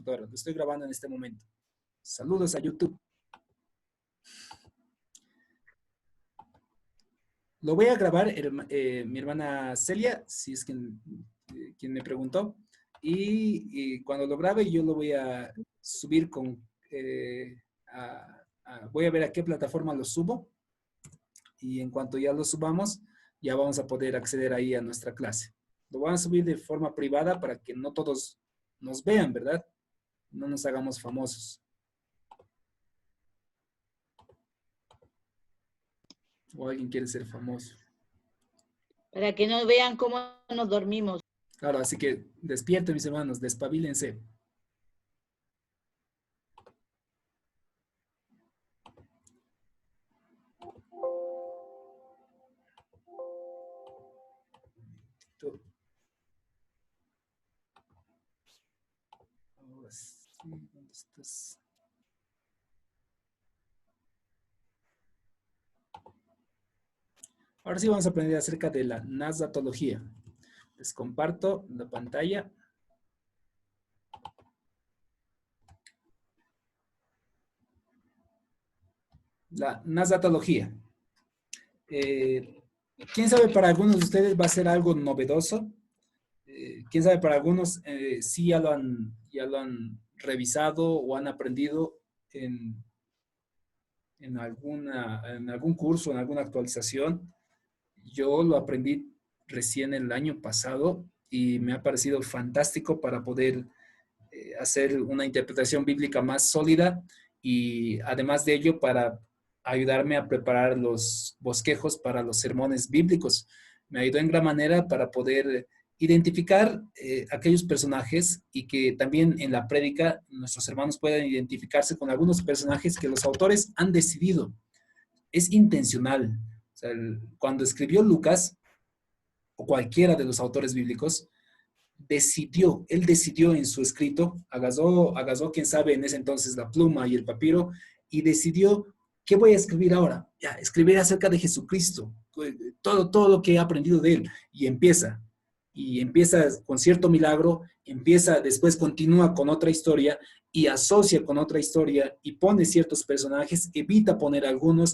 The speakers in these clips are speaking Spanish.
computadora. Lo estoy grabando en este momento. Saludos a YouTube. Lo voy a grabar mi hermana Celia, si es quien me preguntó. Y cuando lo grabe yo lo voy a subir voy a ver a qué plataforma lo subo. Y en cuanto ya lo subamos, ya vamos a poder acceder ahí a nuestra clase. Lo van a subir de forma privada para que no todos nos vean, ¿verdad? No nos hagamos famosos. O alguien quiere ser famoso. Para que no vean cómo nos dormimos. Claro, así que despierten, mis hermanos, despabilense. Ahora sí, ¿dónde estás? Ahora sí vamos a aprender acerca de la nasatología. Les comparto la pantalla. La nasatología. ¿Quién sabe para algunos de ustedes va a ser algo novedoso? ¿Quién sabe para algunos sí ya lo han revisado o han aprendido en algún curso, en alguna actualización? Yo lo aprendí recién el año pasado y me ha parecido fantástico para poder hacer una interpretación bíblica más sólida y además de ello para ayudarme a preparar los bosquejos para los sermones bíblicos. Me ayudó en gran manera para poder identificar aquellos personajes y que también en la prédica nuestros hermanos puedan identificarse con algunos personajes que los autores han decidido. Es intencional. O sea, cuando escribió Lucas, o cualquiera de los autores bíblicos, él decidió en su escrito, agasó quien sabe en ese entonces la pluma y el papiro, y decidió, ¿qué voy a escribir ahora? Ya, escribir acerca de Jesucristo, todo lo que he aprendido de él, y empieza con cierto milagro, después continúa con otra historia, y asocia con otra historia, y pone ciertos personajes, evita poner algunos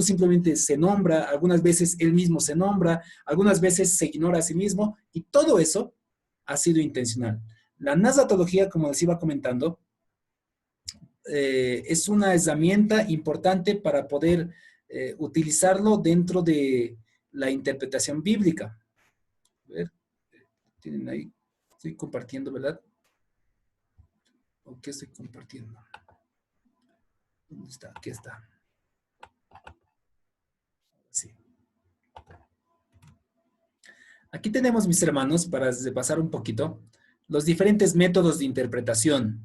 simplemente se nombra, algunas veces él mismo se nombra, algunas veces se ignora a sí mismo, y todo eso ha sido intencional. La nasatología, como les iba comentando, es una herramienta importante para poder utilizarlo dentro de la interpretación bíblica. A ver, tienen ahí, estoy compartiendo, ¿verdad? ¿O qué estoy compartiendo? ¿Dónde está? Aquí está. Sí. Aquí tenemos, mis hermanos, para pasar un poquito, los diferentes métodos de interpretación.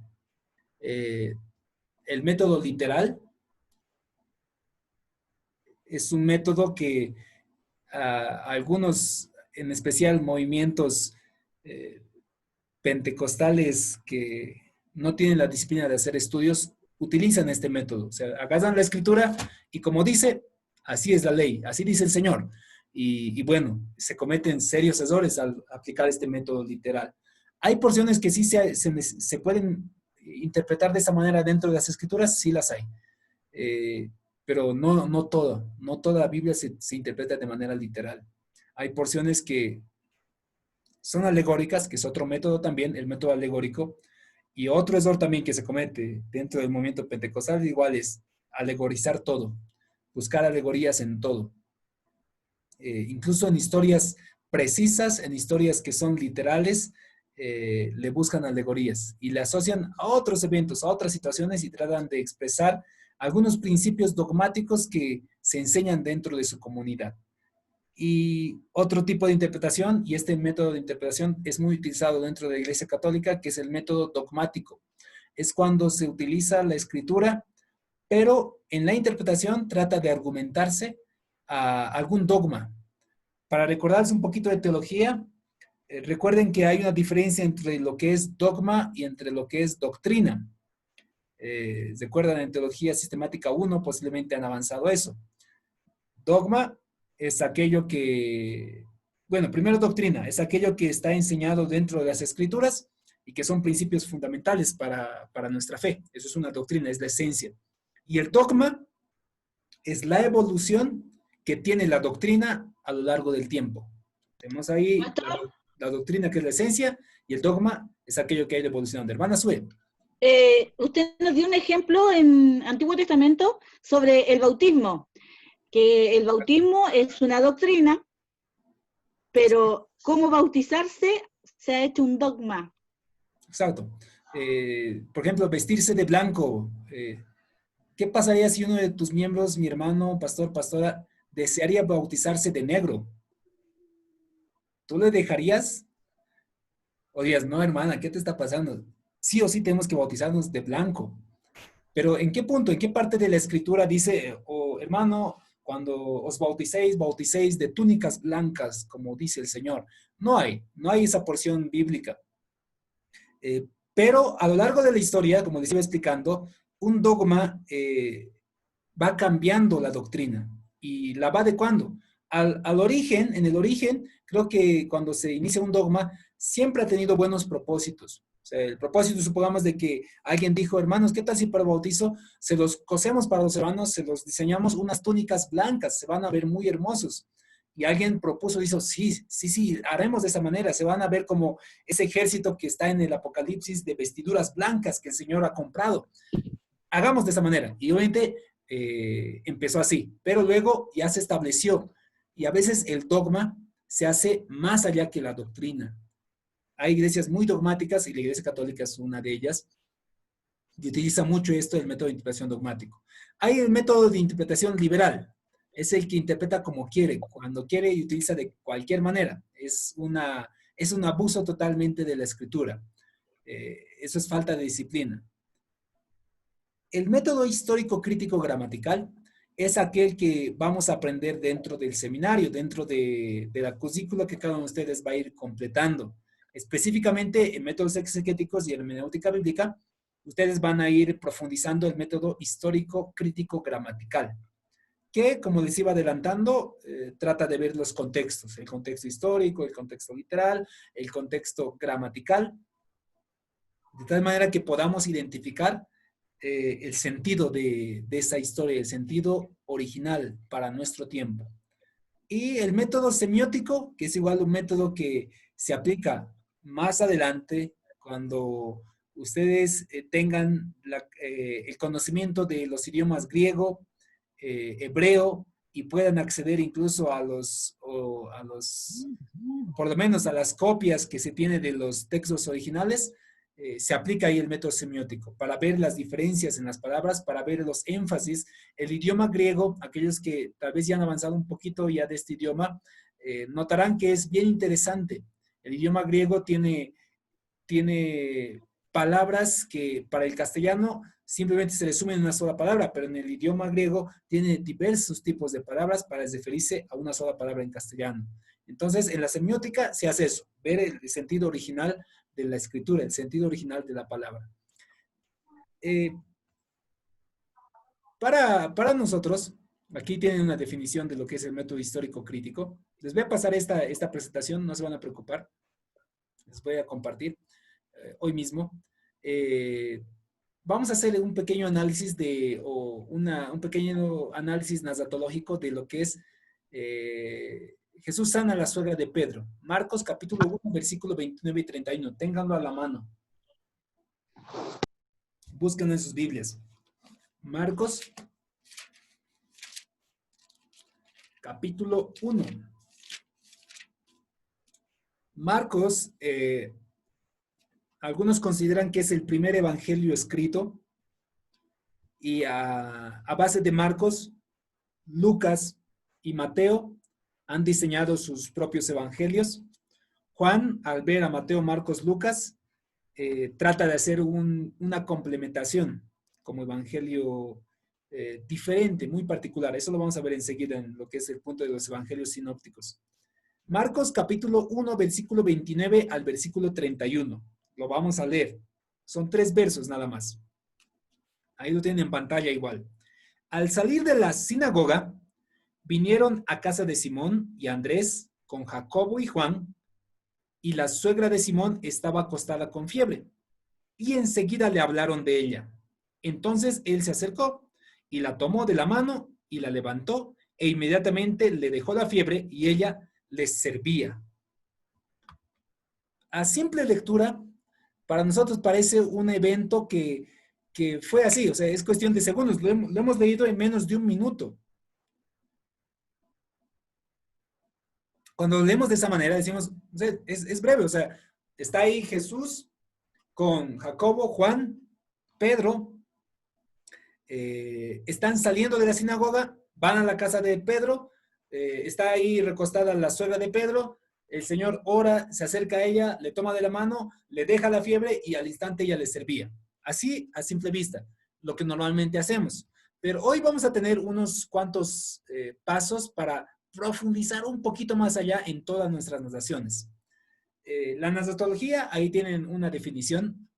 El método literal es un método que algunos, en especial movimientos pentecostales que no tienen la disciplina de hacer estudios, utilizan este método. O sea, agarran la escritura y como dice, así es la ley, así dice el Señor. Y bueno, se cometen serios errores al aplicar este método literal. Hay porciones que sí se pueden interpretar de esa manera dentro de las escrituras, sí las hay. Pero no toda la Biblia se interpreta de manera literal. Hay porciones que son alegóricas, que es otro método también, el método alegórico, y otro error también que se comete dentro del movimiento pentecostal igual es alegorizar todo, buscar alegorías en todo. Incluso en historias precisas, en historias que son literales, le buscan alegorías y le asocian a otros eventos, a otras situaciones y tratan de expresar algunos principios dogmáticos que se enseñan dentro de su comunidad. Y otro tipo de interpretación, y este método de interpretación es muy utilizado dentro de la Iglesia Católica, que es el método dogmático. Es cuando se utiliza la escritura, pero en la interpretación trata de argumentarse a algún dogma. Para recordarles un poquito de teología, recuerden que hay una diferencia entre lo que es dogma y entre lo que es doctrina. Recuerdan en Teología Sistemática 1, posiblemente han avanzado eso. Dogma es aquello que, bueno, primero doctrina, es aquello que está enseñado dentro de las escrituras y que son principios fundamentales para nuestra fe. Eso es una doctrina, es la esencia. Y el dogma es la evolución que tiene la doctrina a lo largo del tiempo. Tenemos ahí Pastor, la doctrina, que es la esencia, y el dogma es aquello que ha ido evolucionando. Hermana Sue. usted nos dio un ejemplo en Antiguo Testamento sobre el bautismo, que el bautismo es una doctrina, pero cómo bautizarse se ha hecho un dogma. Exacto. Por ejemplo, vestirse de blanco. ¿Qué pasaría si uno de tus miembros, mi hermano, pastor, pastora, desearía bautizarse de negro? ¿Tú le dejarías? O dirías, no, hermana, ¿qué te está pasando? Sí o sí tenemos que bautizarnos de blanco. Pero ¿en qué punto, en qué parte de la escritura dice, oh, hermano, cuando os bauticéis, bauticéis de túnicas blancas, como dice el Señor? No hay esa porción bíblica. Pero a lo largo de la historia, como les iba explicando, un dogma va cambiando la doctrina y la va adecuando. Al origen, en el origen, creo que cuando se inicia un dogma, siempre ha tenido buenos propósitos. O sea, el propósito, supongamos, de que alguien dijo, hermanos, ¿qué tal si para el bautizo se los cosemos para los hermanos, se los diseñamos unas túnicas blancas, se van a ver muy hermosos? Y alguien propuso, dijo, sí, haremos de esa manera, se van a ver como ese ejército que está en el Apocalipsis de vestiduras blancas que el Señor ha comprado. Hagamos de esa manera. Y obviamente empezó así, pero luego ya se estableció. Y a veces el dogma se hace más allá que la doctrina. Hay iglesias muy dogmáticas y la Iglesia Católica es una de ellas y utiliza mucho esto, el método de interpretación dogmático. Hay el método de interpretación liberal. Es el que interpreta como quiere, cuando quiere y utiliza de cualquier manera. Es un abuso totalmente de la escritura. Eso es falta de disciplina. El método histórico crítico gramatical es aquel que vamos a aprender dentro del seminario, dentro de la currícula que cada uno de ustedes va a ir completando. Específicamente en métodos exegéticos y hermenéutica bíblica, ustedes van a ir profundizando el método histórico crítico gramatical, que, como les iba adelantando, trata de ver los contextos, el contexto histórico, el contexto literal, el contexto gramatical, de tal manera que podamos identificar el sentido de esa historia, el sentido original para nuestro tiempo. Y el método semiótico, que es igual un método que se aplica más adelante cuando ustedes tengan el conocimiento de los idiomas griego, hebreo, y puedan acceder incluso por lo menos a las copias que se tiene de los textos originales. Se aplica ahí el método semiótico para ver las diferencias en las palabras, para ver los énfasis. El idioma griego, aquellos que tal vez ya han avanzado un poquito ya de este idioma, notarán que es bien interesante. El idioma griego tiene palabras que para el castellano simplemente se resumen en una sola palabra, pero en el idioma griego tiene diversos tipos de palabras para referirse a una sola palabra en castellano. Entonces, en la semiótica se hace eso, ver el sentido original de la escritura, el sentido original de la palabra. Para nosotros, aquí tienen una definición de lo que es el método histórico crítico. Les voy a pasar esta presentación, no se van a preocupar. Les voy a compartir hoy mismo. Vamos a hacer un pequeño análisis un pequeño análisis nasatológico de lo que es Jesús sana a la suegra de Pedro. Marcos capítulo 1, versículo 29 y 31. Ténganlo a la mano. Busquen en sus Biblias. Marcos capítulo 1. Marcos, algunos consideran que es el primer evangelio escrito y a base de Marcos, Lucas y Mateo han diseñado sus propios evangelios. Juan, al ver a Mateo, Marcos, Lucas, trata de hacer una complementación como evangelio diferente, muy particular. Eso lo vamos a ver enseguida en lo que es el punto de los evangelios sinópticos. Marcos capítulo 1, versículo 29 al versículo 31. Lo vamos a leer. Son 3 versos nada más. Ahí lo tienen en pantalla igual. Al salir de la sinagoga, vinieron a casa de Simón y Andrés con Jacobo y Juan y la suegra de Simón estaba acostada con fiebre. Y enseguida le hablaron de ella. Entonces él se acercó y la tomó de la mano y la levantó e inmediatamente le dejó la fiebre y ella les servía. A simple lectura, para nosotros parece un evento que fue así, o sea, es cuestión de segundos, lo hemos leído en menos de un minuto. Cuando lo leemos de esa manera, decimos, o sea, es breve, o sea, está ahí Jesús con Jacobo, Juan, Pedro, están saliendo de la sinagoga, van a la casa de Pedro, está ahí recostada la suegra de Pedro, el Señor ora, se acerca a ella, le toma de la mano, le deja la fiebre y al instante ella le servía. Así, a simple vista, lo que normalmente hacemos. Pero hoy vamos a tener unos cuantos pasos para profundizar un poquito más allá en todas nuestras narraciones. La narratología, ahí tienen una definición.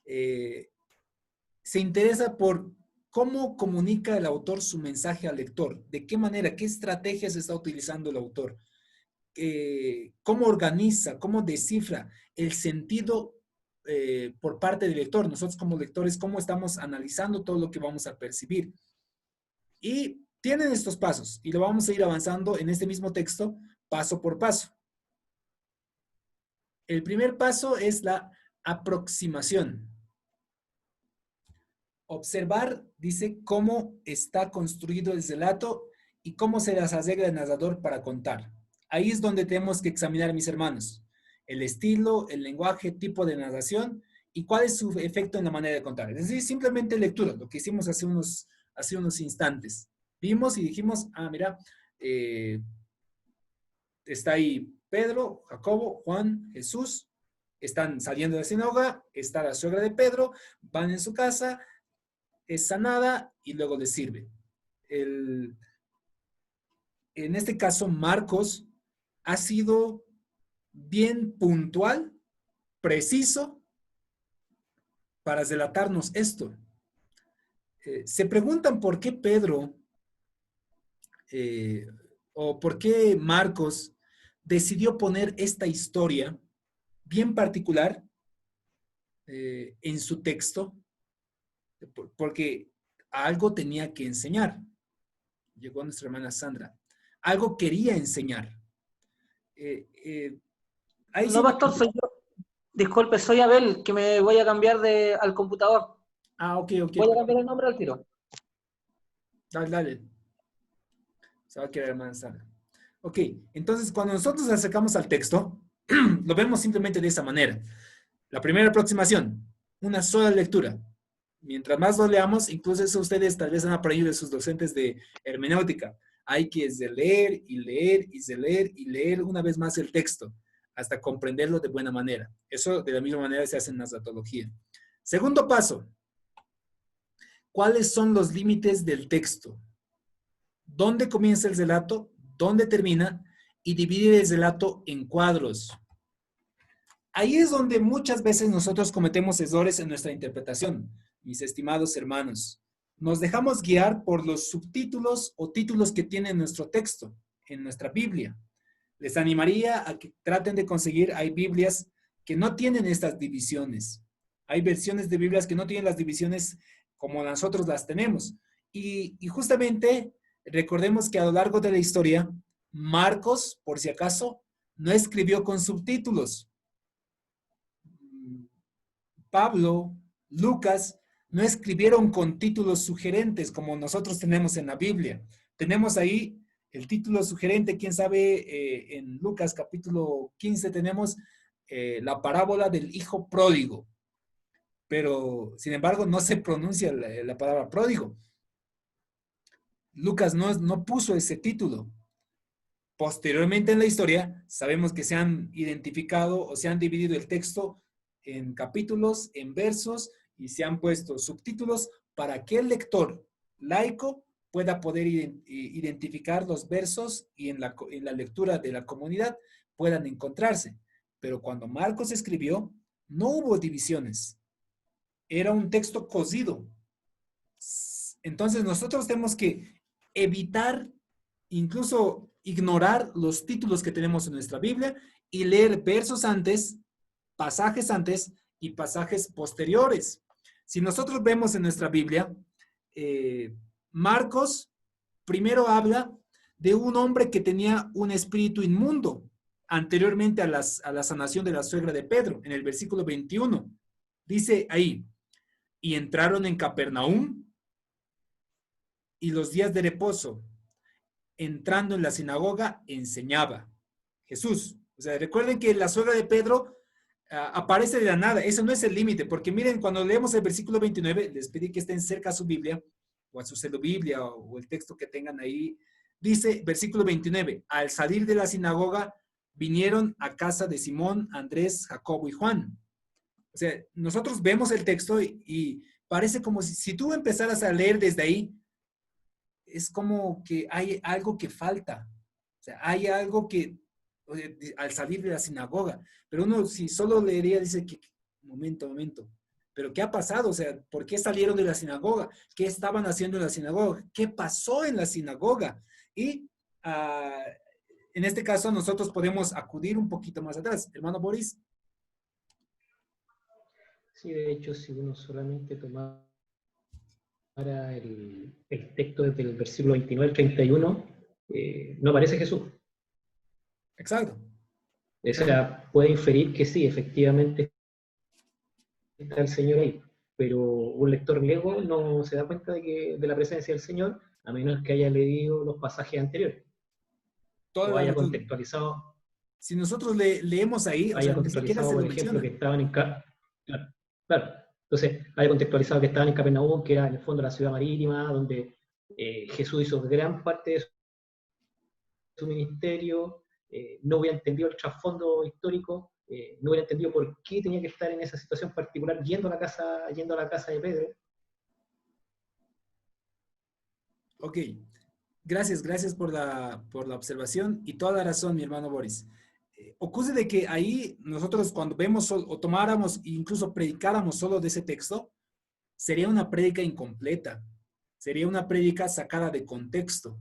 Se interesa por cómo comunica el autor su mensaje al lector, de qué manera, qué estrategias está utilizando el autor, cómo organiza, cómo descifra el sentido por parte del lector. Nosotros como lectores, cómo estamos analizando todo lo que vamos a percibir. Y tienen estos pasos y lo vamos a ir avanzando en este mismo texto, paso por paso. El primer paso es la aproximación. Observar, dice, cómo está construido el relato y cómo se las arregla el narrador para contar. Ahí es donde tenemos que examinar, mis hermanos, el estilo, el lenguaje, tipo de narración y cuál es su efecto en la manera de contar. Es decir, simplemente lectura, lo que hicimos hace unos instantes. Vimos y dijimos, mira, está ahí Pedro, Jacobo, Juan, Jesús, están saliendo de la sinagoga, está la suegra de Pedro, van en su casa, es sanada y luego le sirve. En este caso, Marcos ha sido bien puntual, preciso, para relatarnos esto. Se preguntan por qué Pedro o por qué Marcos decidió poner esta historia bien particular en su texto, porque algo tenía que enseñar. Llegó nuestra hermana Sandra. Algo quería enseñar. No, pastor, soy yo. Disculpe, soy Abel, que me voy a cambiar al computador. Ok. Voy a cambiar el nombre al tiro. Dale. Se va a quedar hermana Sandra. Ok, entonces cuando nosotros nos acercamos al texto, lo vemos simplemente de esa manera. La primera aproximación, una sola lectura. Mientras más lo leamos, incluso eso ustedes tal vez han aprendido de sus docentes de hermenéutica. Hay que leer y leer y leer y leer una vez más el texto hasta comprenderlo de buena manera. Eso de la misma manera se hace en narratología. Segundo paso, ¿cuáles son los límites del texto? ¿Dónde comienza el relato? ¿Dónde termina? Y dividir el relato en cuadros. Ahí es donde muchas veces nosotros cometemos errores en nuestra interpretación, mis estimados hermanos. Nos dejamos guiar por los subtítulos o títulos que tiene nuestro texto en nuestra Biblia. Les animaría a que traten de conseguir, hay Biblias que no tienen estas divisiones. Hay versiones de Biblias que no tienen las divisiones como nosotros las tenemos. Y justamente recordemos que a lo largo de la historia, Marcos, por si acaso, no escribió con subtítulos. Pablo, Lucas, no escribieron con títulos sugerentes como nosotros tenemos en la Biblia. Tenemos ahí el título sugerente, quién sabe, en Lucas capítulo 15 tenemos la parábola del hijo pródigo. Pero, sin embargo, no se pronuncia la palabra pródigo. Lucas no puso ese título. Posteriormente en la historia, sabemos que se han identificado o se han dividido el texto en capítulos, en versos, y se han puesto subtítulos para que el lector laico pueda poder identificar los versos y en la lectura de la comunidad puedan encontrarse. Pero cuando Marcos escribió, no hubo divisiones. Era un texto cosido. Entonces nosotros tenemos que evitar, incluso ignorar los títulos que tenemos en nuestra Biblia y leer versos antes, pasajes antes y pasajes posteriores. Si nosotros vemos en nuestra Biblia, Marcos primero habla de un hombre que tenía un espíritu inmundo anteriormente a la sanación de la suegra de Pedro, en el versículo 21. Dice ahí, y entraron en Capernaum y los días de reposo, entrando en la sinagoga, enseñaba Jesús. O sea, recuerden que la suegra de Pedro aparece de la nada. Eso no es el límite, porque miren, cuando leemos el versículo 29, les pedí que estén cerca a su Biblia, o a su celo Biblia, o el texto que tengan ahí. Dice, versículo 29, al salir de la sinagoga, vinieron a casa de Simón, Andrés, Jacobo y Juan. O sea, nosotros vemos el texto y parece como si tú empezaras a leer desde ahí, es como que hay algo que falta. O sea, hay algo que, al salir de la sinagoga, pero uno si solo leería, dice que, momento, pero ¿qué ha pasado? O sea, ¿por qué salieron de la sinagoga? ¿Qué estaban haciendo en la sinagoga? ¿Qué pasó en la sinagoga? Y en este caso nosotros podemos acudir un poquito más atrás. Hermano Boris. Sí, de hecho, si uno solamente tomara el texto desde el versículo 29 al 31, no aparece Jesús. Exacto. O sea, puede inferir que sí, efectivamente está el Señor ahí, pero un lector griego no se da cuenta de la presencia del Señor a menos que haya leído los pasajes anteriores o haya contextualizado. Si nosotros leemos ahí, o sea, ni siquiera se por lo ejemplo, menciona. que estaban en claro. Entonces, haya contextualizado que estaban en Capernaum, que era en el fondo la ciudad marítima, donde Jesús hizo gran parte de su ministerio, no hubiera entendido el trasfondo histórico, no hubiera entendido por qué tenía que estar en esa situación particular yendo a la casa de Pedro. Ok, gracias por la observación y toda la razón, mi hermano Boris. Ocurre de que ahí nosotros cuando vemos o tomáramos, incluso predicáramos solo de ese texto, sería una prédica incompleta, sería una prédica sacada de contexto,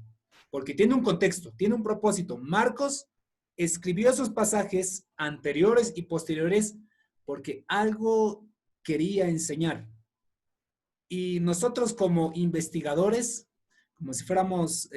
porque tiene un contexto, tiene un propósito. Marcos escribió esos pasajes anteriores y posteriores porque algo quería enseñar. Y nosotros como investigadores, como si fuéramos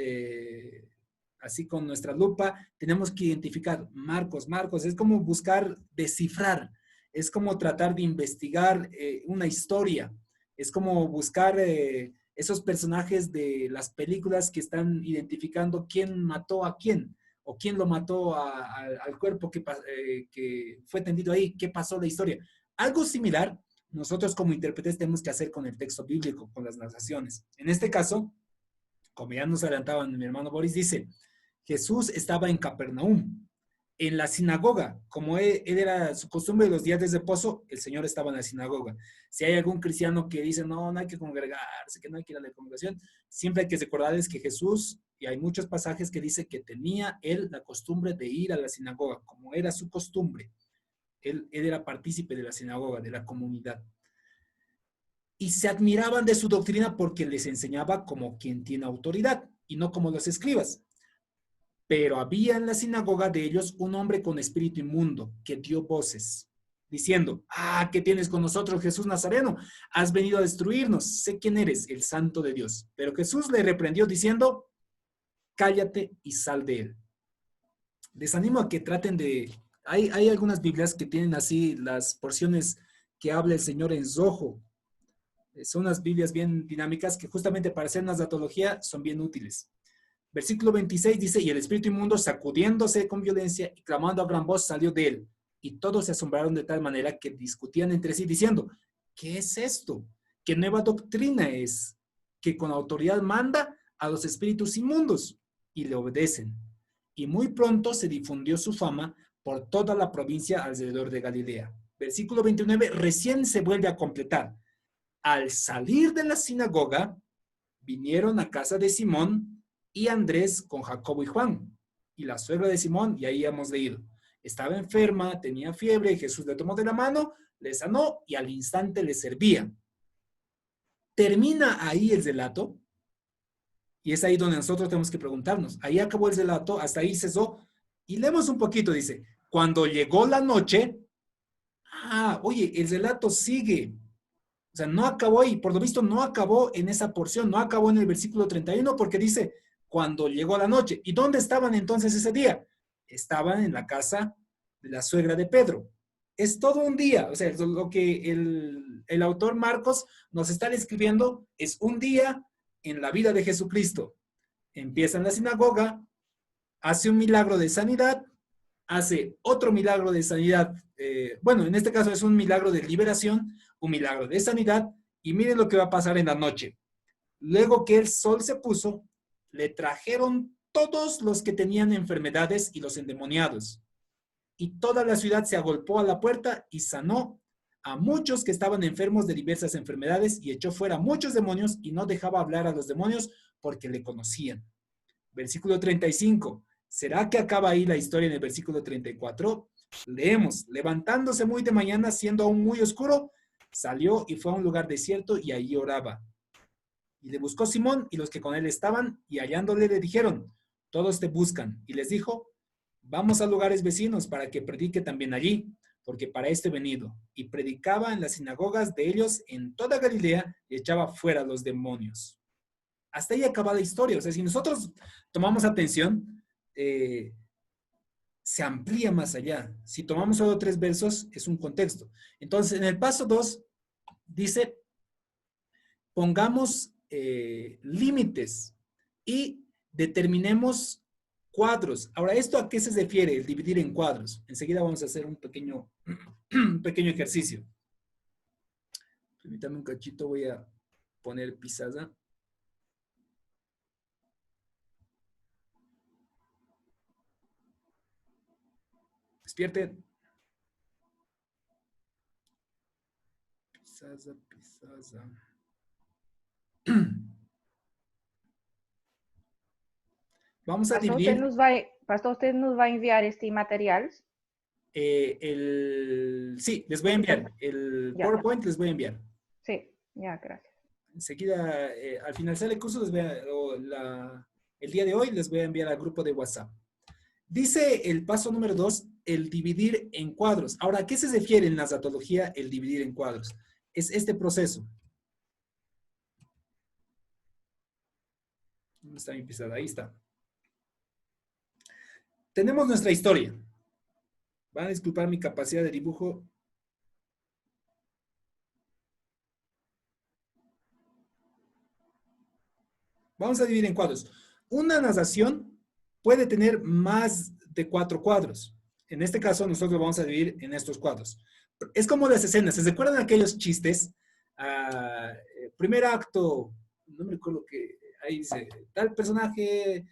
así con nuestra lupa, tenemos que identificar Marcos, es como buscar descifrar, es como tratar de investigar una historia, es como buscar esos personajes de las películas que están identificando quién mató a quién, o quién lo mató al cuerpo que fue tendido ahí, qué pasó la historia. Algo similar nosotros como intérpretes tenemos que hacer con el texto bíblico, con las narraciones. En este caso, como ya nos adelantaban mi hermano Boris, dice, Jesús estaba en Capernaum, en la sinagoga, como él era su costumbre de los días de reposo, el Señor estaba en la sinagoga. Si hay algún cristiano que dice, no hay que congregarse, que no hay que ir a la congregación, siempre hay que recordarles que Jesús, y hay muchos pasajes que dice que tenía él la costumbre de ir a la sinagoga, como era su costumbre. Él era partícipe de la sinagoga, de la comunidad. Y se admiraban de su doctrina porque les enseñaba como quien tiene autoridad y no como los escribas. Pero había en la sinagoga de ellos un hombre con espíritu inmundo que dio voces, diciendo, ¿qué tienes con nosotros, Jesús Nazareno? Has venido a destruirnos, sé quién eres, el Santo de Dios. Pero Jesús le reprendió diciendo, cállate y sal de él. Les animo a que traten de... Hay algunas Biblias que tienen así las porciones que habla el Señor en rojo. Son unas Biblias bien dinámicas que justamente para hacer una datología son bien útiles. Versículo 26 dice, y el espíritu inmundo sacudiéndose con violencia y clamando a gran voz salió de él. Y todos se asombraron de tal manera que discutían entre sí diciendo, ¿qué es esto? ¿Qué nueva doctrina es? Que con autoridad manda a los espíritus inmundos y le obedecen. Y muy pronto se difundió su fama por toda la provincia alrededor de Galilea. Versículo 29 recién se vuelve a completar. Al salir de la sinagoga, vinieron a casa de Simón y Andrés con Jacobo y Juan. Y la suegra de Simón, y ahí hemos leído, estaba enferma, tenía fiebre, Jesús le tomó de la mano, le sanó y al instante le servía. Termina ahí el relato y es ahí donde nosotros tenemos que preguntarnos. Ahí acabó el relato, hasta ahí cesó y leemos un poquito, dice, cuando llegó la noche, oye, el relato sigue. O sea, no acabó ahí, por lo visto no acabó en esa porción, no acabó en el versículo 31 porque dice, cuando llegó la noche. ¿Y dónde estaban entonces ese día? Estaban en la casa de la suegra de Pedro. Es todo un día, o sea, lo que el autor Marcos nos está describiendo es un día en la vida de Jesucristo. Empieza en la sinagoga, hace un milagro de sanidad, hace otro milagro de sanidad, bueno, en este caso es un milagro de liberación, un milagro de sanidad, y miren lo que va a pasar en la noche. Luego que el sol se puso, le trajeron todos los que tenían enfermedades y los endemoniados. Y toda la ciudad se agolpó a la puerta y sanó a muchos que estaban enfermos de diversas enfermedades y echó fuera muchos demonios y no dejaba hablar a los demonios porque le conocían. Versículo 35. ¿Será que acaba ahí la historia en el versículo 34? Leemos, levantándose muy de mañana, siendo aún muy oscuro, salió y fue a un lugar desierto y allí oraba. Y le buscó Simón y los que con él estaban, y hallándole le dijeron, todos te buscan. Y les dijo, vamos a lugares vecinos para que predique también allí, porque para esto he venido. Y predicaba en las sinagogas de ellos en toda Galilea y echaba fuera los demonios. Hasta ahí acaba la historia. O sea, si nosotros tomamos atención, se amplía más allá. Si tomamos solo 3 versos, es un contexto. Entonces, en el paso 2, dice, pongamos límites y determinemos cuadros. Ahora, ¿esto a qué se refiere, el dividir en cuadros? Enseguida vamos a hacer un pequeño ejercicio. Permítame un cachito, voy a poner pizarra. Despierte. Pizarra. Vamos a dividir. Pastor, ¿usted nos va a enviar este material? Sí, les voy a enviar. El PowerPoint les voy a enviar. Sí, ya, gracias. Enseguida, al finalizar el curso, el día de hoy les voy a enviar al grupo de WhatsApp. Dice el paso número 2, el dividir en cuadros. Ahora, ¿a qué se refiere en la zatología el dividir en cuadros? Es este proceso. ¿Dónde está mi pizarra? Ahí está. Tenemos nuestra historia. Van a disculpar mi capacidad de dibujo. Vamos a dividir en cuadros. Una narración puede tener más de 4 cuadros. En este caso, nosotros vamos a dividir en estos cuadros. Es como las escenas. ¿Se recuerdan aquellos chistes? Primer acto, no me recuerdo que ahí dice, tal personaje,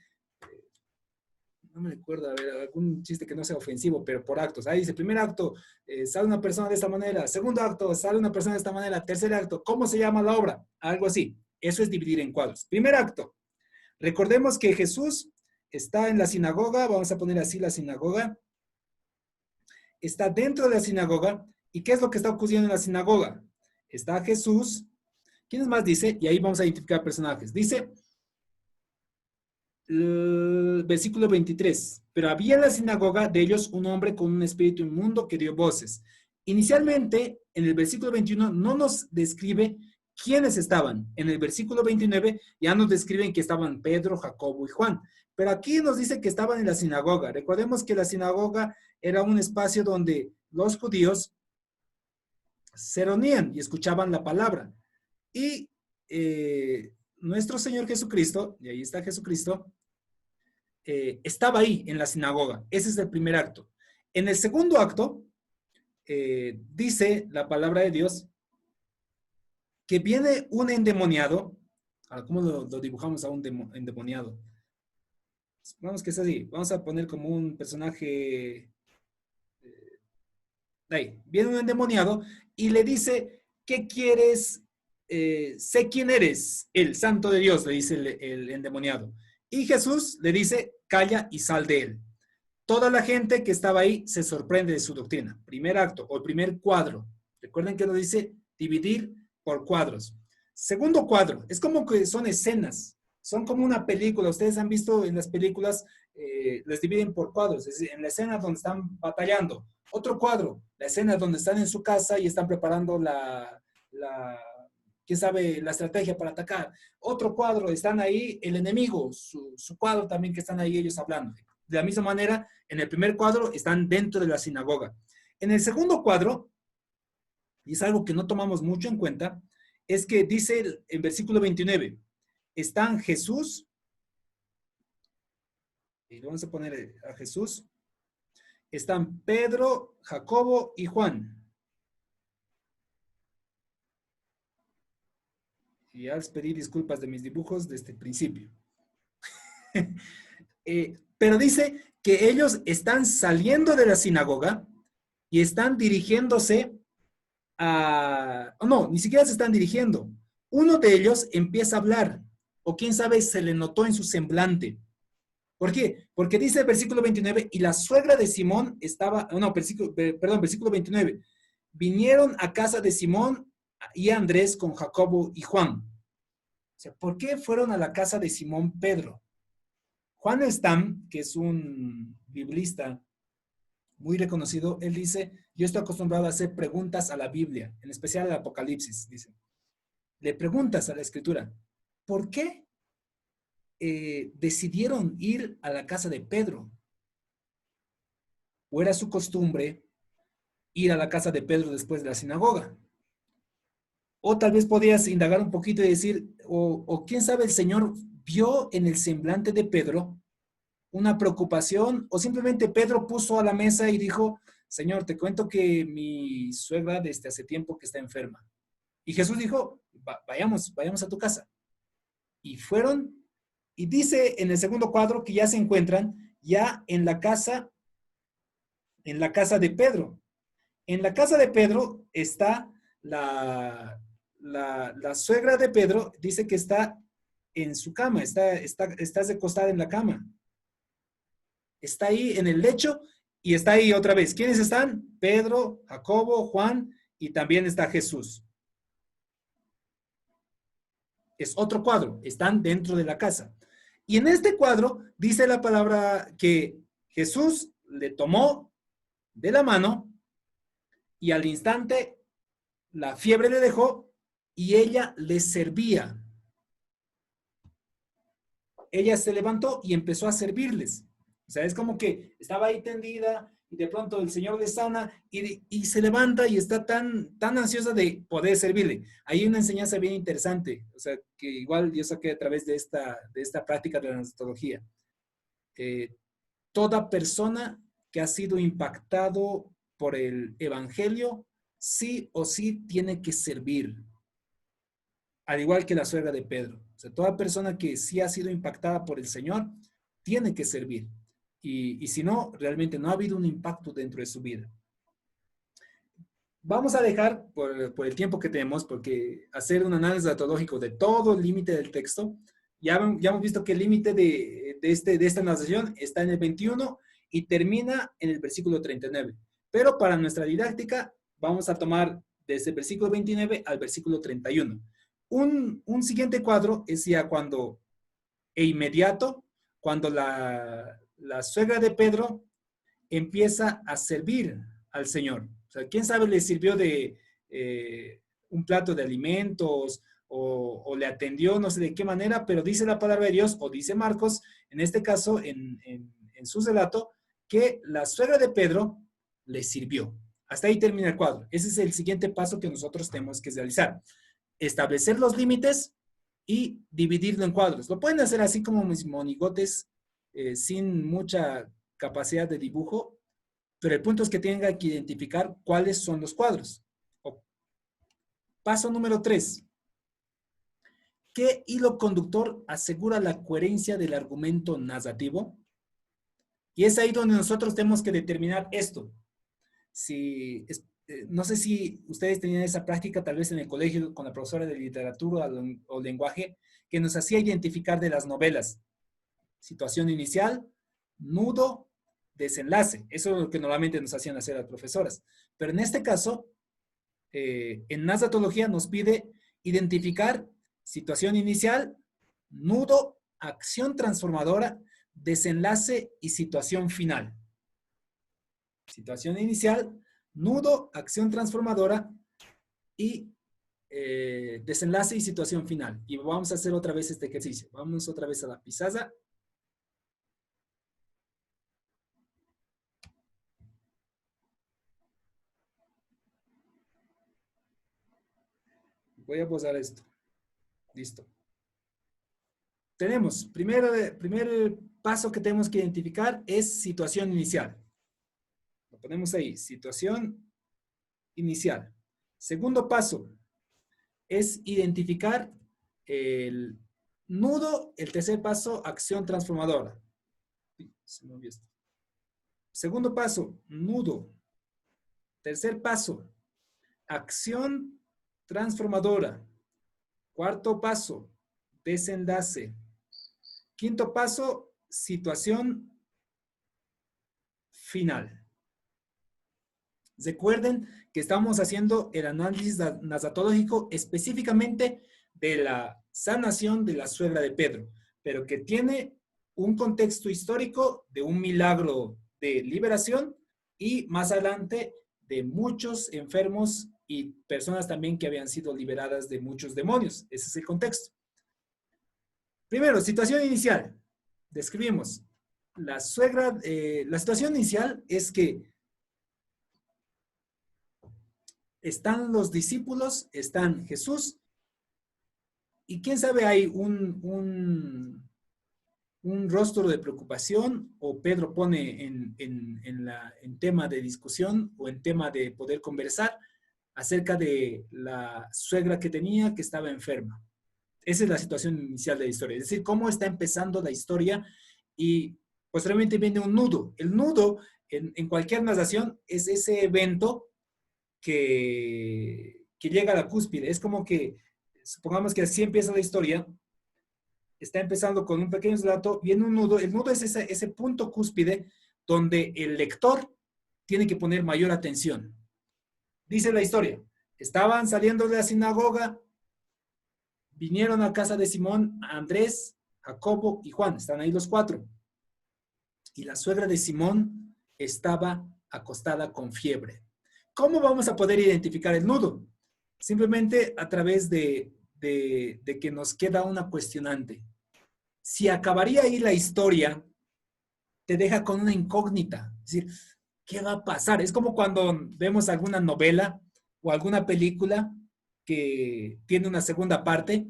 no me recuerdo, a ver, algún chiste que no sea ofensivo, pero por actos. Ahí dice, primer acto, sale una persona de esta manera. Segundo acto, sale una persona de esta manera. Tercer acto, ¿cómo se llama la obra? Algo así. Eso es dividir en cuadros. Primer acto. Recordemos que Jesús está en la sinagoga, vamos a poner así la sinagoga. Está dentro de la sinagoga. ¿Y qué es lo que está ocurriendo en la sinagoga? Está Jesús. ¿Quién más dice? Y ahí vamos a identificar personajes. Dice, versículo 23. Pero había en la sinagoga de ellos un hombre con un espíritu inmundo que dio voces. Inicialmente, en el versículo 21, no nos describe quiénes estaban. En el versículo 29 ya nos describen que estaban Pedro, Jacobo y Juan. Pero aquí nos dice que estaban en la sinagoga. Recordemos que la sinagoga era un espacio donde los judíos se reunían y escuchaban la palabra. Y nuestro Señor Jesucristo, y ahí está Jesucristo, estaba ahí en la sinagoga. Ese es el primer acto. En el segundo acto, dice la palabra de Dios que viene un endemoniado. Ahora, ¿cómo lo dibujamos a un endemoniado? Supongamos que es así. Vamos a poner como un personaje. Ahí. Viene un endemoniado y le dice, ¿qué quieres? Sé quién eres, el santo de Dios, le dice el endemoniado. Y Jesús le dice, calla y sal de él. Toda la gente que estaba ahí se sorprende de su doctrina. Primer acto o el primer cuadro. Recuerden que nos dice dividir por cuadros. Segundo cuadro, es como que son escenas, son como una película. Ustedes han visto en las películas les dividen por cuadros. Es decir, en la escena donde están batallando, otro cuadro, la escena donde están en su casa y están preparando quién sabe, la estrategia para atacar. Otro cuadro, están ahí el enemigo, su cuadro también que están ahí ellos hablando. De la misma manera, en el primer cuadro están dentro de la sinagoga. En el segundo cuadro, y es algo que no tomamos mucho en cuenta, es que dice en versículo 29, están Jesús, y le vamos a poner a Jesús, están Pedro, Jacobo y Juan. Y ya les pedí disculpas de mis dibujos desde el principio. Pero dice que ellos están saliendo de la sinagoga y están dirigiéndose a... No, ni siquiera se están dirigiendo. Uno de ellos empieza a hablar, o quién sabe, se le notó en su semblante. ¿Por qué? Porque dice el versículo 29, y la suegra de Simón estaba... No, versículo 29. Vinieron a casa de Simón y Andrés con Jacobo y Juan. O sea, ¿por qué fueron a la casa de Simón Pedro? Juan Stam, que es un biblista muy reconocido, él dice, yo estoy acostumbrado a hacer preguntas a la Biblia, en especial al Apocalipsis, dice. Le preguntas a la Escritura, ¿por qué decidieron ir a la casa de Pedro? ¿O era su costumbre ir a la casa de Pedro después de la sinagoga? O tal vez podías indagar un poquito y decir, o quién sabe, el Señor vio en el semblante de Pedro una preocupación, o simplemente Pedro puso a la mesa y dijo, Señor, te cuento que mi suegra desde hace tiempo que está enferma. Y Jesús dijo, vayamos a tu casa. Y fueron, y dice en el segundo cuadro que ya se encuentran ya en la casa de Pedro. En la casa de Pedro está la suegra de Pedro, dice que está en su cama, está recostada en la cama. Está ahí en el lecho y está ahí otra vez. ¿Quiénes están? Pedro, Jacobo, Juan y también está Jesús. Es otro cuadro, están dentro de la casa. Y en este cuadro dice la palabra que Jesús le tomó de la mano y al instante la fiebre le dejó y ella le servía. Ella se levantó y empezó a servirles. O sea, es como que estaba ahí tendida y de pronto el Señor le sana y se levanta y está tan ansiosa de poder servirle. Hay una enseñanza bien interesante, o sea, que igual yo saqué a través de esta práctica de la gnostología. Toda persona que ha sido impactado por el Evangelio, sí o sí tiene que servir. Al igual que la suegra de Pedro. O sea, toda persona que sí ha sido impactada por el Señor, tiene que servir. Y si no, realmente no ha habido un impacto dentro de su vida. Vamos a dejar, por el tiempo que tenemos, porque hacer un análisis datológico de todo el límite del texto, ya hemos visto que el límite de esta narración está en el 21 y termina en el versículo 39. Pero para nuestra didáctica, vamos a tomar desde el versículo 29 al versículo 31. Un siguiente cuadro es ya cuando, inmediato, cuando la suegra de Pedro empieza a servir al Señor. O sea, quién sabe le sirvió de un plato de alimentos o le atendió, no sé de qué manera, pero dice la palabra de Dios, o dice Marcos, en este caso, en su relato, que la suegra de Pedro le sirvió. Hasta ahí termina el cuadro. Ese es el siguiente paso que nosotros tenemos que realizar. Establecer los límites y dividirlo en cuadros. Lo pueden hacer así como mis monigotes, sin mucha capacidad de dibujo, pero el punto es que tengan que identificar cuáles son los cuadros. Paso número 3. ¿Qué hilo conductor asegura la coherencia del argumento narrativo? Y es ahí donde nosotros tenemos que determinar esto. No sé si ustedes tenían esa práctica tal vez en el colegio con la profesora de literatura o lenguaje que nos hacía identificar de las novelas. Situación inicial, nudo, desenlace. Eso es lo que normalmente nos hacían hacer las profesoras. Pero en este caso, en narratología nos pide identificar situación inicial, nudo, acción transformadora, desenlace y situación final. Situación inicial, nudo, acción transformadora y desenlace y situación final. Y vamos a hacer otra vez este ejercicio. Vamos otra vez a la pizarra. Voy a posar esto. Listo. Tenemos, primer paso que tenemos que identificar es situación inicial. Lo ponemos ahí, situación inicial. Segundo paso es identificar el nudo. El tercer paso, acción transformadora. Se me olvidó esto. Segundo paso, nudo. Tercer paso, acción transformadora. Cuarto paso, desenlace. Quinto paso, situación final. Recuerden que estamos haciendo el análisis narratológico específicamente de la sanación de la suegra de Pedro, pero que tiene un contexto histórico de un milagro de liberación y más adelante de muchos enfermos y personas también que habían sido liberadas de muchos demonios. Ese es el contexto. Primero, situación inicial. Describimos. La situación inicial es que están los discípulos, están Jesús, y quién sabe, hay un rostro de preocupación, o Pedro pone en tema de discusión o en tema de poder conversar acerca de la suegra que tenía que estaba enferma. Esa es la situación inicial de la historia, es decir, cómo está empezando la historia y posteriormente viene un nudo. El nudo en cualquier narración es ese evento que llega a la cúspide. Es como que, supongamos que así empieza la historia, está empezando con un pequeño relato, viene un nudo. El nudo es ese punto cúspide donde el lector tiene que poner mayor atención. Dice la historia, estaban saliendo de la sinagoga, vinieron a casa de Simón, Andrés, Jacobo y Juan. Están ahí los cuatro. Y la suegra de Simón estaba acostada con fiebre. ¿Cómo vamos a poder identificar el nudo? Simplemente a través de que nos queda una cuestionante. Si acabaría ahí la historia, te deja con una incógnita. Es decir, ¿qué va a pasar? Es como cuando vemos alguna novela o alguna película que tiene una segunda parte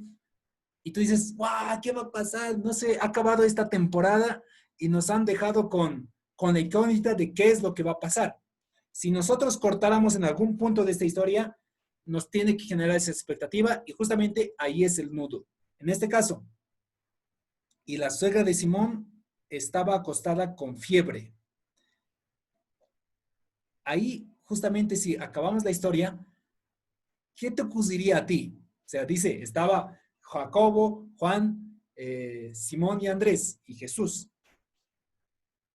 y tú dices, ¡guau! ¿Qué va a pasar? No sé, ha acabado esta temporada y nos han dejado con la incógnita de qué es lo que va a pasar. Si nosotros cortáramos en algún punto de esta historia, nos tiene que generar esa expectativa y justamente ahí es el nudo. En este caso, y la suegra de Simón estaba acostada con fiebre. Ahí, justamente, si acabamos la historia, ¿qué te ocurriría a ti? O sea, dice, estaba Jacobo, Juan, Simón y Andrés y Jesús.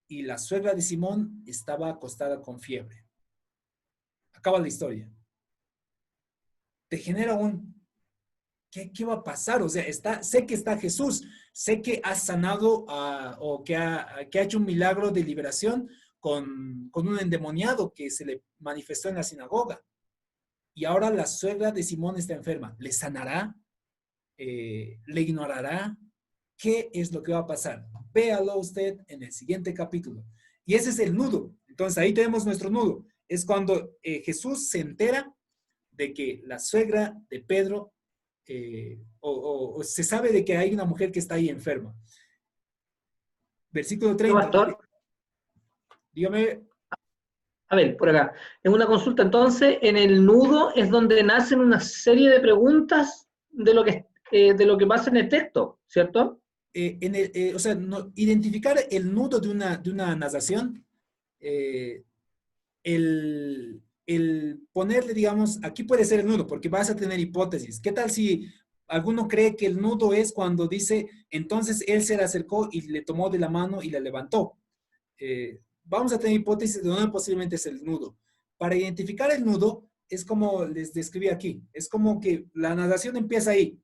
Y la suegra de Simón estaba acostada con fiebre. Acaba la historia. Te genera ¿qué va a pasar? O sea, sé que está Jesús, sé que ha sanado o que ha hecho un milagro de liberación con un endemoniado que se le manifestó en la sinagoga. Y ahora la suegra de Simón está enferma. ¿Le sanará? ¿Le ignorará? ¿Qué es lo que va a pasar? Véalo usted en el siguiente capítulo. Y ese es el nudo. Entonces ahí tenemos nuestro nudo. Es cuando Jesús se entera de que la suegra de Pedro, o se sabe de que hay una mujer que está ahí enferma. Versículo 30. Pastor, Dígame. a ver, por acá. En una consulta, entonces, en el nudo es donde nacen una serie de preguntas de lo que pasa en el texto, ¿cierto? O sea, identificar el nudo de una narración, el ponerle, digamos, aquí puede ser el nudo, porque vas a tener hipótesis. ¿Qué tal si alguno cree que el nudo es cuando dice, entonces él se le acercó y le tomó de la mano y le levantó? Vamos a tener hipótesis de dónde posiblemente es el nudo. Para identificar el nudo, es como les describí aquí. Es como que la narración empieza ahí.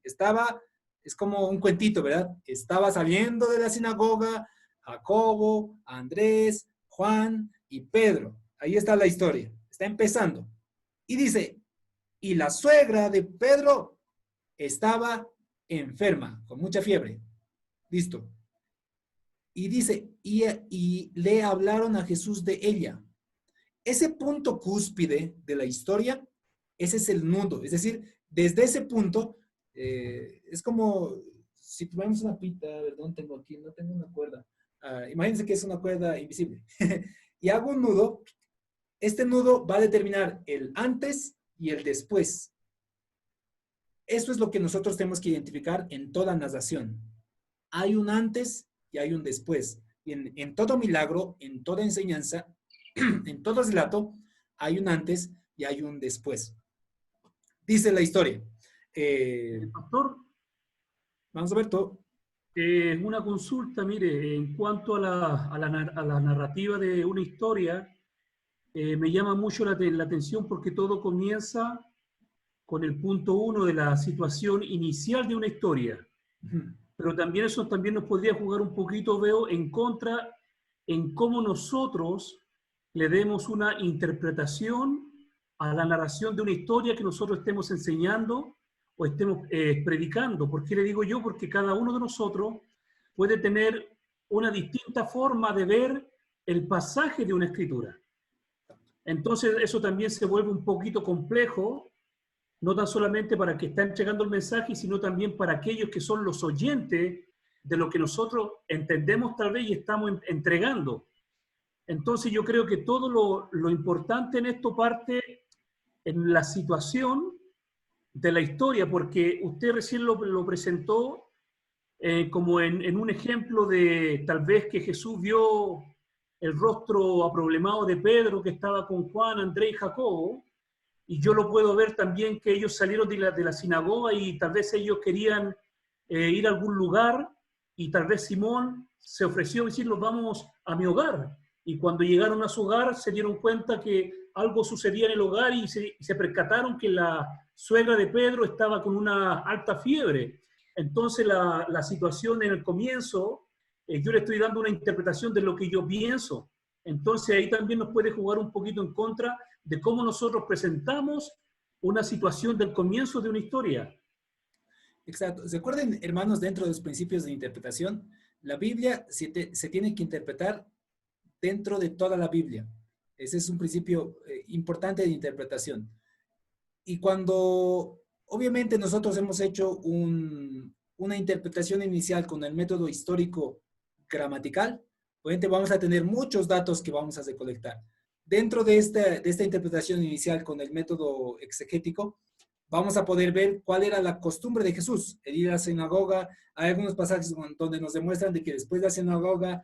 Es como un cuentito, ¿verdad? Estaba saliendo de la sinagoga, Jacobo, Andrés, Juan y Pedro. Ahí está la historia. Está empezando. Y dice, y la suegra de Pedro estaba enferma, con mucha fiebre. Listo. Y dice, y le hablaron a Jesús de ella. Ese punto cúspide de la historia, ese es el nudo. Es decir, desde ese punto, es como si tuviéramos una pita, perdón, tengo aquí, no tengo una cuerda. Imagínense que es una cuerda invisible. Y hago un nudo. Este nudo va a determinar el antes y el después. Eso es lo que nosotros tenemos que identificar en toda narración. Hay un antes y hay un después. Y en todo milagro, en toda enseñanza, en todo relato, hay un antes y hay un después. Dice la historia. Pastor, Vamos a ver todo. una consulta, mire, en cuanto a la narrativa de una historia, me llama mucho la atención porque todo comienza con el punto 1 de la situación inicial de una historia. Pero también eso también nos podría jugar un poquito, veo, en contra en cómo nosotros le demos una interpretación a la narración de una historia que nosotros estemos enseñando o estemos predicando. ¿Por qué le digo yo? Porque cada uno de nosotros puede tener una distinta forma de ver el pasaje de una escritura. Entonces eso también se vuelve un poquito complejo, no tan solamente para el que está entregando el mensaje, sino también para aquellos que son los oyentes de lo que nosotros entendemos tal vez y estamos entregando. Entonces yo creo que todo lo importante en esto parte en la situación de la historia, porque usted recién lo presentó como en un ejemplo de tal vez que Jesús vio el rostro aproblemado de Pedro que estaba con Juan, Andrés y Jacobo, y yo lo puedo ver también que ellos salieron de la sinagoga y tal vez ellos querían ir a algún lugar y tal vez Simón se ofreció a decir, nos vamos a mi hogar. Y cuando llegaron a su hogar se dieron cuenta que algo sucedía en el hogar y se percataron que la suegra de Pedro estaba con una alta fiebre. Entonces la situación en el comienzo, yo le estoy dando una interpretación de lo que yo pienso. Entonces ahí también nos puede jugar un poquito en contra de cómo nosotros presentamos una situación del comienzo de una historia. Exacto. Recuerden, hermanos, dentro de los principios de interpretación, la Biblia se tiene que interpretar dentro de toda la Biblia. Ese es un principio importante de interpretación. Y cuando, obviamente, nosotros hemos hecho una interpretación inicial con el método histórico gramatical, obviamente vamos a tener muchos datos que vamos a recolectar. Dentro de esta interpretación inicial con el método exegético, vamos a poder ver cuál era la costumbre de Jesús, el ir a la sinagoga. Hay algunos pasajes donde nos demuestran de que después de la sinagoga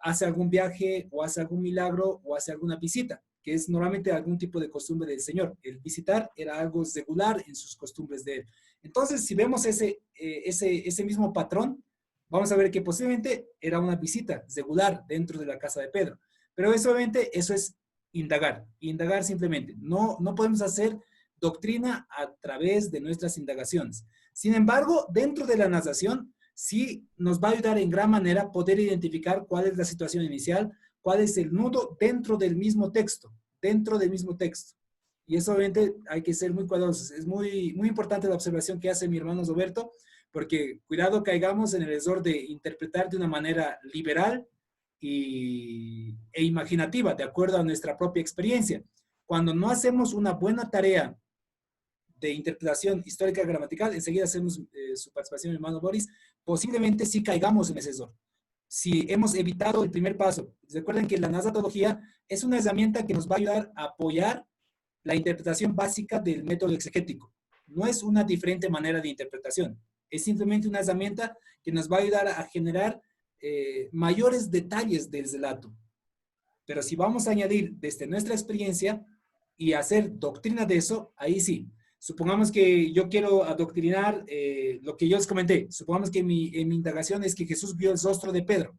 hace algún viaje o hace algún milagro o hace alguna visita, que es normalmente algún tipo de costumbre del Señor. El visitar era algo regular en sus costumbres de Él. Entonces, si vemos ese mismo patrón, vamos a ver que posiblemente era una visita regular dentro de la casa de Pedro. Pero eso, obviamente, eso es indagar simplemente. No podemos hacer doctrina a través de nuestras indagaciones. Sin embargo, dentro de la narración, sí nos va a ayudar en gran manera poder identificar cuál es la situación inicial, cuál es el nudo dentro del mismo texto. Y eso, obviamente, hay que ser muy cuidadosos. Es muy, muy importante la observación que hace mi hermano Roberto, porque cuidado caigamos en el error de interpretar de una manera liberal e imaginativa, de acuerdo a nuestra propia experiencia. Cuando no hacemos una buena tarea de interpretación histórica gramatical, enseguida hacemos su participación, mi hermano Boris, posiblemente sí caigamos en ese error. Si hemos evitado el primer paso, recuerden que la narratología es una herramienta que nos va a ayudar a apoyar la interpretación básica del método exegético. No es una diferente manera de interpretación, es simplemente una herramienta que nos va a ayudar a generar mayores detalles del relato. Pero si vamos a añadir desde nuestra experiencia y hacer doctrina de eso, ahí sí. Supongamos que yo quiero adoctrinar lo que yo les comenté. Supongamos que mi indagación es que Jesús vio el rostro de Pedro.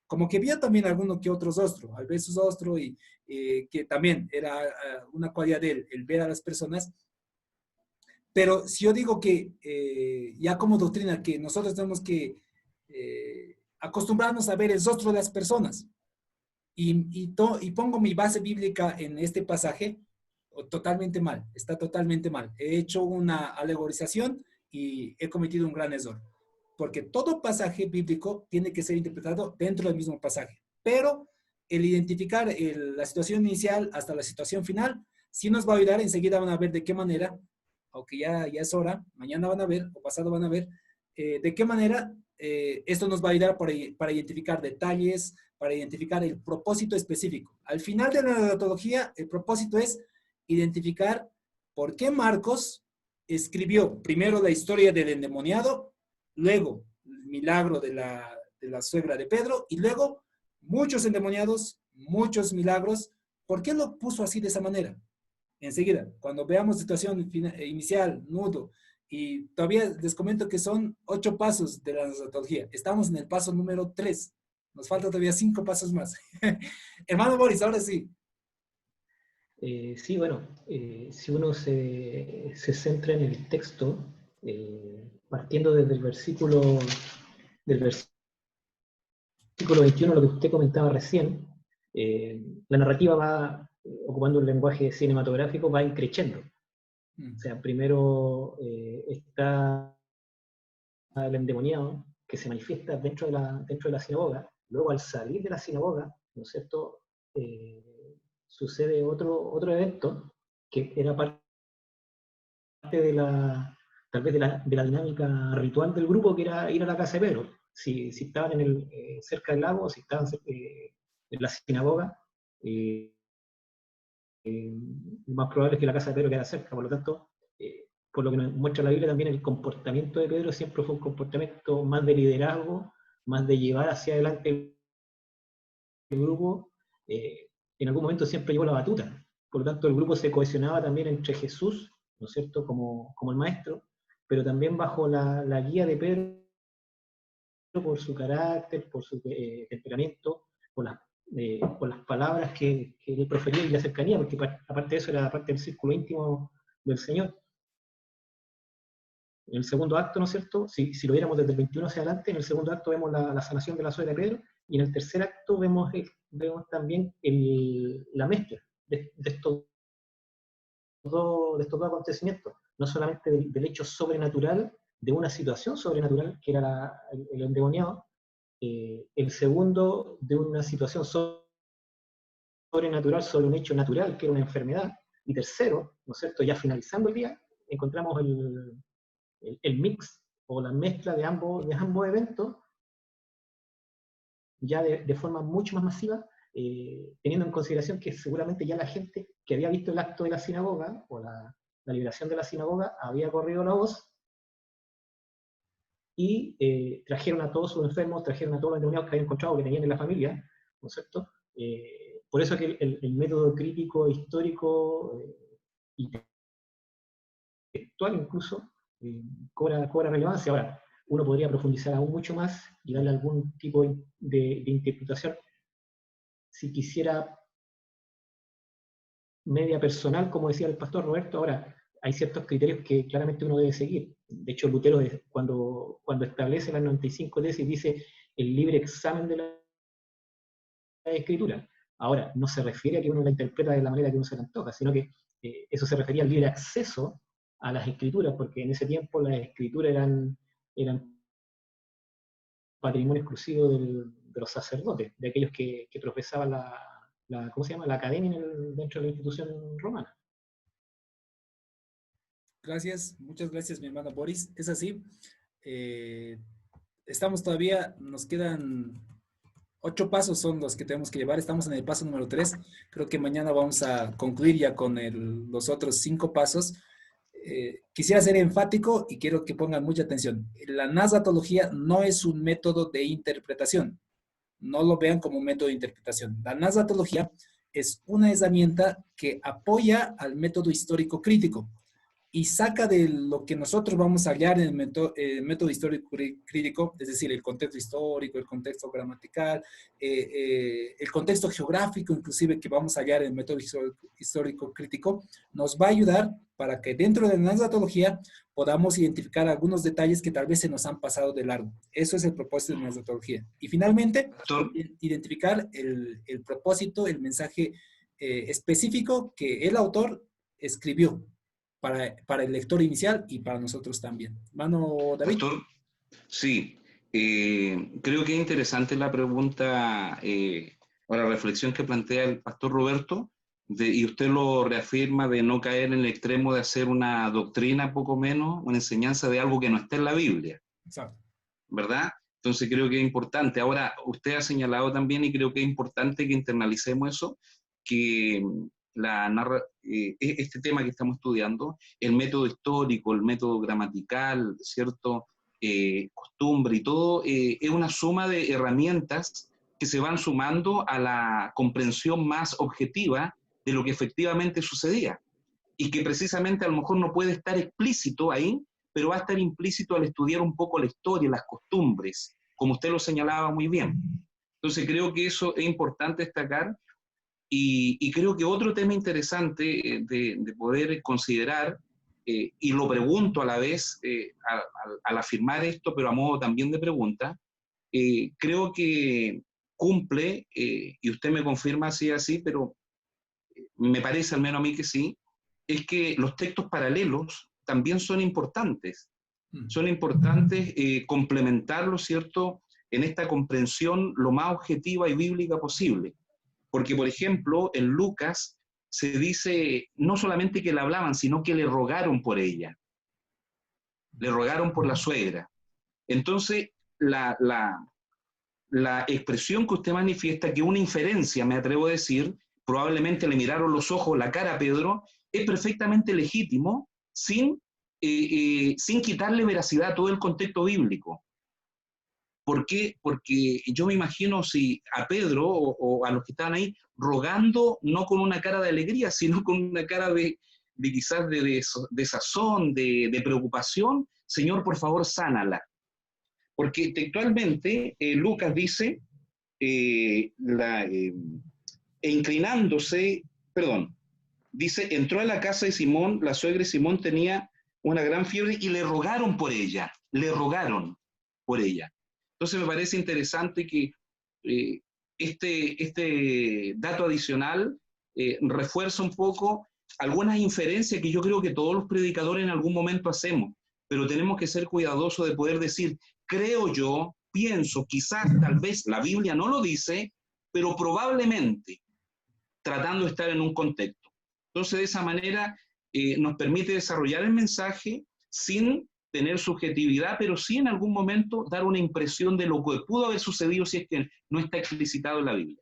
Como que vio también alguno que otro rostro, al ver su rostro y que también era una cualidad de él, el ver a las personas. Pero si yo digo que ya como doctrina que nosotros tenemos que acostumbrarnos a ver el rostro de las personas. Y pongo mi base bíblica en este pasaje totalmente mal, está totalmente mal. He hecho una alegorización y he cometido un gran error, porque todo pasaje bíblico tiene que ser interpretado dentro del mismo pasaje, pero el identificar la situación inicial hasta la situación final, sí nos va a ayudar. Enseguida van a ver de qué manera, aunque ya es hora, mañana van a ver, o pasado van a ver, de qué manera esto nos va a ayudar para identificar detalles, para identificar el propósito específico. Al final de la narratología, el propósito es identificar por qué Marcos escribió primero la historia del endemoniado, luego el milagro de la suegra de Pedro, y luego muchos endemoniados, muchos milagros. ¿Por qué lo puso así de esa manera? Enseguida, cuando veamos situación inicial, nudo, y todavía les comento que son 8 pasos de la narratología. Estamos en el paso número 3. Nos falta todavía 5 pasos más. Hermano Boris, ahora sí. Sí, bueno, si uno se centra en el texto, partiendo desde el versículo 21, lo que usted comentaba recién, la narrativa va, ocupando el lenguaje cinematográfico, va increciendo. O sea, primero está el endemoniado que se manifiesta dentro de la sinagoga, luego al salir de la sinagoga, ¿no es cierto?, sucede otro evento que era parte tal vez de la dinámica ritual del grupo, que era ir a la casa de Pedro. Si estaban cerca del lago, si estaban en la sinagoga, lo más probable es que la casa de Pedro quedara cerca. Por lo tanto, por lo que nos muestra la Biblia, también el comportamiento de Pedro siempre fue un comportamiento más de liderazgo, más de llevar hacia adelante el grupo. En algún momento siempre llevó la batuta. Por lo tanto, el grupo se cohesionaba también entre Jesús, ¿no es cierto?, como el maestro, pero también bajo la guía de Pedro, por su carácter, por su temperamento, por las palabras que él profería y la cercanía, porque aparte de eso era parte del círculo íntimo del Señor. En el segundo acto, ¿no es cierto?, si lo viéramos desde el 21 hacia adelante, en el segundo acto vemos la sanación de la suegra de Pedro, y en el tercer acto vemos también la mezcla de estos dos acontecimientos, no solamente del hecho sobrenatural, de una situación sobrenatural, que era el endemoniado, el segundo de una situación sobrenatural sobre un hecho natural, que era una enfermedad, y tercero, ¿no es cierto?, ya finalizando el día, encontramos el mix o la mezcla de ambos eventos, ya de forma mucho más masiva, teniendo en consideración que seguramente ya la gente que había visto el acto de la sinagoga, o la liberación de la sinagoga, había corrido la voz, y trajeron a todos sus enfermos, trajeron a todos los endemoniados que habían encontrado, que tenían en la familia, ¿no es cierto? Por eso que el método crítico, histórico y textual incluso, cobra relevancia. Ahora, uno podría profundizar aún mucho más y darle algún tipo de interpretación, si quisiera, media personal, como decía el pastor Roberto. Ahora, hay ciertos criterios que claramente uno debe seguir. De hecho, Lutero, cuando establece las 95 tesis, dice el libre examen de la escritura. Ahora, no se refiere a que uno la interpreta de la manera que uno se le antoja, sino que eso se refería al libre acceso a las escrituras, porque en ese tiempo las escrituras eran patrimonio exclusivo de los sacerdotes, de aquellos que profesaban ¿cómo se llama?, la academia dentro de la institución romana. Gracias, muchas gracias, mi hermano Boris. Es así. Estamos todavía, nos quedan 8 pasos son los que tenemos que llevar. Estamos en el paso número 3. Creo que mañana vamos a concluir ya con los otros 5 pasos. Quisiera ser enfático y quiero que pongan mucha atención. La nasatología no es un método de interpretación. No lo vean como un método de interpretación. La nasatología es una herramienta que apoya al método histórico crítico. y saca de lo que nosotros vamos a hallar en el método histórico crítico, es decir, el contexto histórico, el contexto gramatical, el contexto geográfico, inclusive, que vamos a hallar en el método histórico crítico, nos va a ayudar para que dentro de la narratología podamos identificar algunos detalles que tal vez se nos han pasado de largo. Eso es el propósito de la narratología. Y finalmente, identificar el propósito, el mensaje específico que el autor escribió para el lector inicial y para nosotros también. Mano, David. Pastor, sí, creo que es interesante la pregunta o la reflexión que plantea el pastor Roberto, y usted lo reafirma, de no caer en el extremo de hacer una doctrina, poco menos, una enseñanza de algo que no está en la Biblia. Exacto. ¿Verdad? Entonces creo que es importante. Ahora, usted ha señalado también, y creo que es importante que internalicemos eso, que este tema que estamos estudiando, el método histórico, el método gramatical, ¿cierto? Costumbre y todo, es una suma de herramientas que se van sumando a la comprensión más objetiva de lo que efectivamente sucedía, y que precisamente a lo mejor no puede estar explícito ahí, pero va a estar implícito al estudiar un poco la historia, las costumbres, como usted lo señalaba muy bien. Entonces creo que eso es importante destacar. Y creo que otro tema interesante de poder considerar, y lo pregunto a la vez al afirmar esto, pero a modo también de pregunta, creo que cumple, y usted me confirma si es así, pero me parece al menos a mí que sí, es que los textos paralelos también son importantes. Son importantes complementarlos, ¿cierto?, en esta comprensión lo más objetiva y bíblica posible. Porque, por ejemplo, en Lucas se dice no solamente que le hablaban, sino que le rogaron por ella. Le rogaron por la suegra. Entonces, la expresión que usted manifiesta, que una inferencia, me atrevo a decir, probablemente le miraron los ojos, la cara a Pedro, es perfectamente legítimo, sin quitarle veracidad a todo el contexto bíblico. ¿Por qué? Porque yo me imagino si a Pedro o a los que estaban ahí rogando, no con una cara de alegría, sino con una cara de quizás de sazón, de preocupación, Señor, por favor, sánala. Porque textualmente Lucas dice, dice, entró a la casa de Simón, la suegra de Simón tenía una gran fiebre y le rogaron por ella, Entonces me parece interesante que este dato adicional refuerza un poco algunas inferencias que yo creo que todos los predicadores en algún momento hacemos, pero tenemos que ser cuidadosos de poder decir, creo yo, pienso, quizás, tal vez, la Biblia no lo dice, pero probablemente, tratando de estar en un contexto. Entonces, de esa manera, nos permite desarrollar el mensaje sin tener subjetividad, pero sí en algún momento dar una impresión de lo que pudo haber sucedido si es que no está explicitado en la Biblia.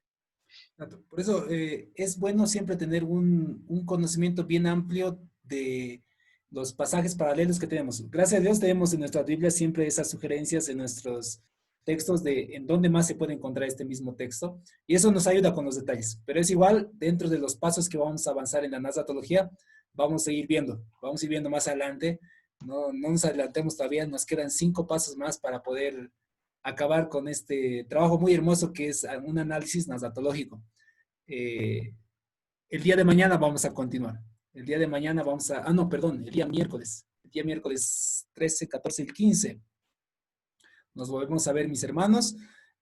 Por eso es bueno siempre tener un conocimiento bien amplio de los pasajes paralelos que tenemos. Gracias a Dios tenemos en nuestra Biblia siempre esas sugerencias en nuestros textos de en dónde más se puede encontrar este mismo texto, y eso nos ayuda con los detalles. Pero es igual, dentro de los pasos que vamos a avanzar en la narratología, vamos a ir viendo más adelante. No nos adelantemos todavía, nos quedan 5 pasos más para poder acabar con este trabajo muy hermoso que es un análisis narratológico. El día de mañana vamos a continuar. El día de mañana vamos a... el día miércoles. El día miércoles 13, 14 y 15. Nos volvemos a ver, mis hermanos.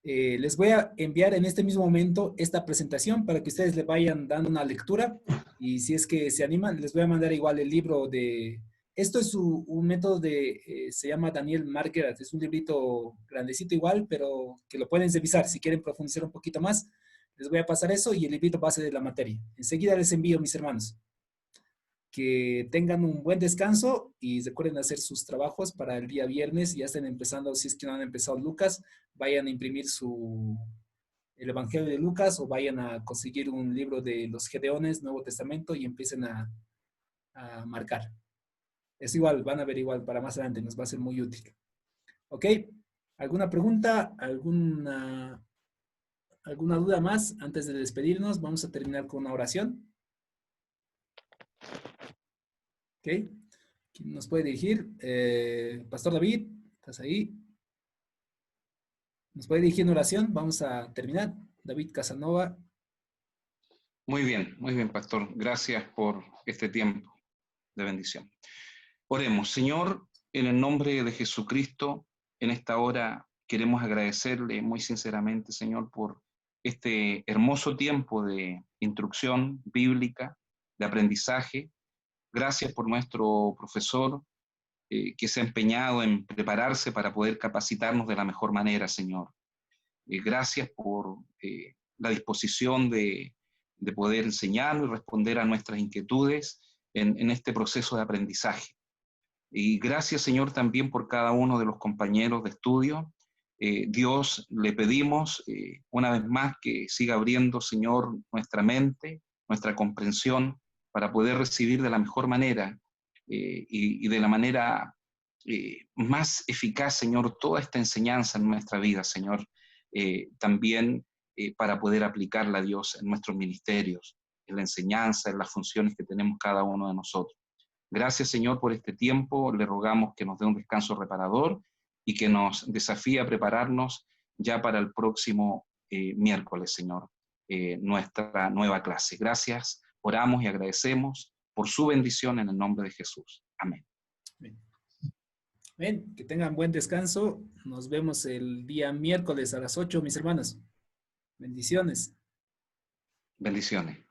Les voy a enviar en este mismo momento esta presentación para que ustedes le vayan dando una lectura, y si es que se animan, les voy a mandar igual el libro de... Esto es un método se llama Daniel Marquerat, es un librito grandecito igual, pero que lo pueden revisar si quieren profundizar un poquito más. Les voy a pasar eso y el librito base de la materia. Enseguida les envío, mis hermanos. Que tengan un buen descanso y recuerden hacer sus trabajos para el día viernes. Ya estén empezando, si es que no han empezado Lucas, vayan a imprimir el Evangelio de Lucas, o vayan a conseguir un libro de los Gedeones, Nuevo Testamento, y empiecen a marcar. Es igual, van a ver igual para más adelante, nos va a ser muy útil. ¿Ok? ¿Alguna pregunta? ¿Alguna duda más antes de despedirnos? Vamos a terminar con una oración. ¿Ok? ¿Quién nos puede dirigir? Pastor David, ¿estás ahí? ¿Nos puede dirigir en oración? Vamos a terminar. David Casanova. Muy bien, pastor. Gracias por este tiempo de bendición. Oremos. Señor, en el nombre de Jesucristo, en esta hora queremos agradecerle muy sinceramente, Señor, por este hermoso tiempo de instrucción bíblica, de aprendizaje. Gracias por nuestro profesor que se ha empeñado en prepararse para poder capacitarnos de la mejor manera, Señor. Gracias por la disposición de poder enseñar y responder a nuestras inquietudes en este proceso de aprendizaje. Y gracias, Señor, también por cada uno de los compañeros de estudio. Dios, le pedimos una vez más que siga abriendo, Señor, nuestra mente, nuestra comprensión, para poder recibir de la mejor manera y de la manera más eficaz, Señor, toda esta enseñanza en nuestra vida, Señor. También para poder aplicarla, Dios, en nuestros ministerios, en la enseñanza, en las funciones que tenemos cada uno de nosotros. Gracias, Señor, por este tiempo. Le rogamos que nos dé un descanso reparador y que nos desafíe a prepararnos ya para el próximo miércoles, Señor, nuestra nueva clase. Gracias, oramos y agradecemos por su bendición en el nombre de Jesús. Amén. Bien. Bien, que tengan buen descanso. Nos vemos el día miércoles a las 8, mis hermanos. Bendiciones. Bendiciones.